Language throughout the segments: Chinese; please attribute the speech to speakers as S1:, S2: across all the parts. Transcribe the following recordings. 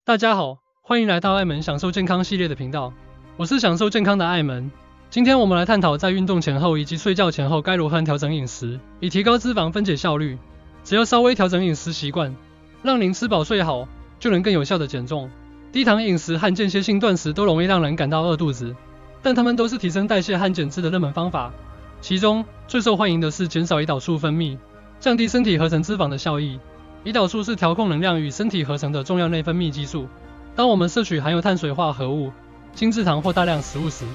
S1: 大家好，欢迎来到艾门享受健康系列的频道，我是享受健康的艾门。今天我们来探讨在运动前后以及睡觉前后该如何调整饮食，以提高脂肪分解效率。只要稍微调整饮食习惯，让您吃饱睡好，就能更有效的减重。低糖饮食和间歇性断食都容易让人感到饿肚子，但它们都是提升代谢和减脂的热门方法。其中最受欢迎的是减少胰岛素分泌，降低身体合成脂肪的效益。胰岛素是调控能量与身体合成的重要内分泌激素。当我们摄取含有碳水化合物、精制糖或大量食物时，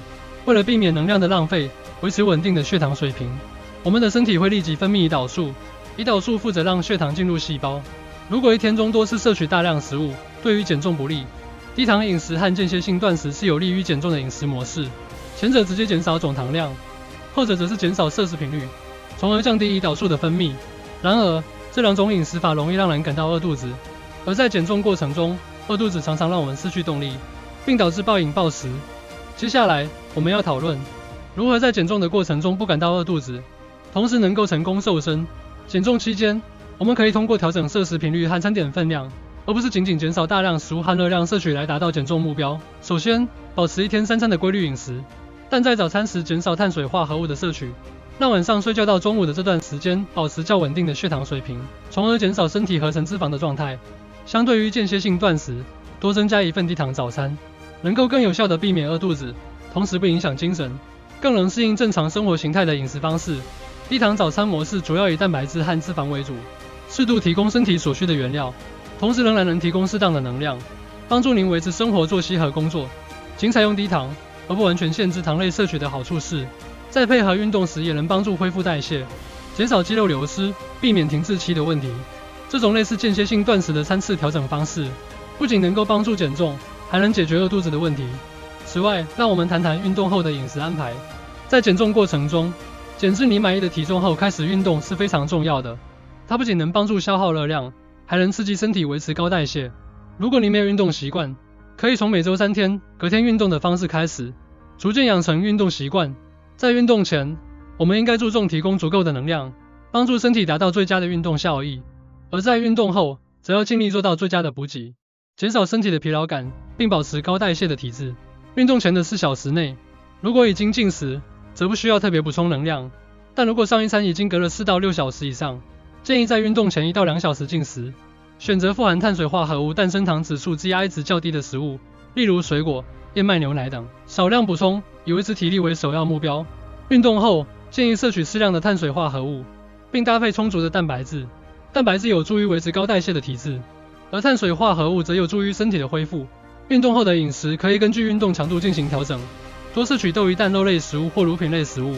S1: 为了避免能量的浪费，维持稳定的血糖水平，我们的身体会立即分泌胰岛素。胰岛素负责让血糖进入细胞。如果一天中多次摄取大量食物，对于减重不利。低糖饮食和间歇性断食是有利于减重的饮食模式，前者直接减少总糖量，后者则是减少摄食频率，从而降低胰岛素的分泌。然而，这两种饮食法容易让人感到饿肚子，而在减重过程中，饿肚子常常让我们失去动力，并导致暴饮暴食。接下来，我们要讨论如何在减重的过程中不感到饿肚子，同时能够成功瘦身。减重期间，我们可以通过调整摄食频率和餐点分量，而不是仅仅减少大量食物和热量摄取来达到减重目标。首先，保持一天3餐的规律饮食，但在早餐时减少碳水化合物的摄取，让晚上睡觉到中午的这段时间保持较稳定的血糖水平，从而减少身体合成脂肪的状态。相对于间歇性断食，多增加一份低糖早餐，能够更有效地避免饿肚子，同时不影响精神，更能适应正常生活形态的饮食方式。低糖早餐模式主要以蛋白质和脂肪为主，适度提供身体所需的原料，同时仍然能提供适当的能量，帮助您维持生活作息和工作。仅采用低糖而不完全限制糖类摄取的好处是，在配合运动时也能帮助恢复代谢，减少肌肉流失，避免停滞期的问题。这种类似间歇性断食的餐次调整方式，不仅能够帮助减重，还能解决饿肚子的问题。此外，让我们谈谈运动后的饮食安排。在减重过程中，减至你满意的体重后开始运动是非常重要的。它不仅能帮助消耗热量，还能刺激身体维持高代谢。如果你没有运动习惯，可以从每周3天隔天运动的方式开始，逐渐养成运动习惯。在运动前，我们应该注重提供足够的能量，帮助身体达到最佳的运动效益；而在运动后，则要尽力做到最佳的补给，减少身体的疲劳感，并保持高代谢的体质。运动前的4小时内，如果已经进食，则不需要特别补充能量；但如果上一餐已经隔了4到6小时以上，建议在运动前1到2小时进食，选择富含碳水化合物、但升糖指数、GI 值较低的食物，例如水果、燕麦牛奶等，少量补充，以维持体力为首要目标。运动后，建议摄取适量的碳水化合物，并搭配充足的蛋白质。蛋白质有助于维持高代谢的体质，而碳水化合物则有助于身体的恢复。运动后的饮食可以根据运动强度进行调整，多摄取豆鱼蛋肉类食物或乳品类食物，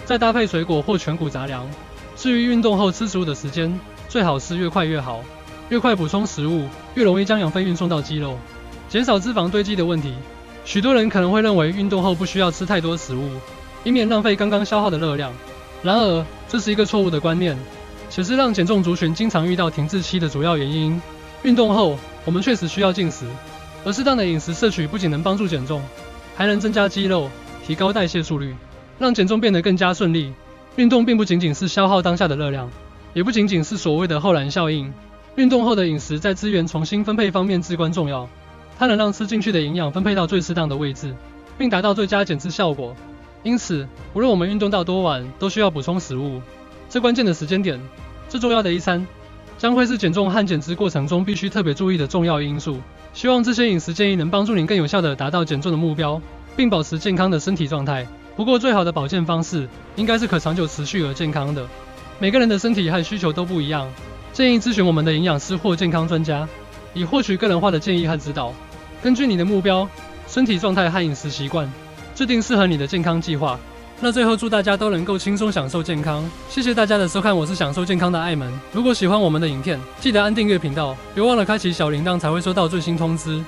S1: 再搭配水果或全谷杂粮。至于运动后吃食物的时间，最好是越快越好，越快补充食物，越容易将养分运送到肌肉，减少脂肪堆积的问题。许多人可能会认为运动后不需要吃太多食物，以免浪费刚刚消耗的热量。然而，这是一个错误的观念，且是让减重族群经常遇到停滞期的主要原因。运动后，我们确实需要进食，而适当的饮食摄取不仅能帮助减重，还能增加肌肉，提高代谢速率，让减重变得更加顺利。运动并不仅仅是消耗当下的热量，也不仅仅是所谓的后燃效应。运动后的饮食在资源重新分配方面至关重要，它能让吃进去的营养分配到最适当的位置，并达到最佳减脂效果。因此，无论我们运动到多晚，都需要补充食物。最关键的时间点，最重要的一餐，将会是减重和减脂过程中必须特别注意的重要因素。希望这些饮食建议能帮助您更有效地达到减重的目标，并保持健康的身体状态。不过，最好的保健方式应该是可长久持续而健康的。每个人的身体和需求都不一样，建议咨询我们的营养师或健康专家，以获取个人化的建议和指导。根据你的目标、身体状态和饮食习惯，制定适合你的健康计划。那最后祝大家都能够轻松享受健康，谢谢大家的收看，我是享受健康的艾门。如果喜欢我们的影片，记得按订阅频道，别忘了开启小铃铛才会收到最新通知。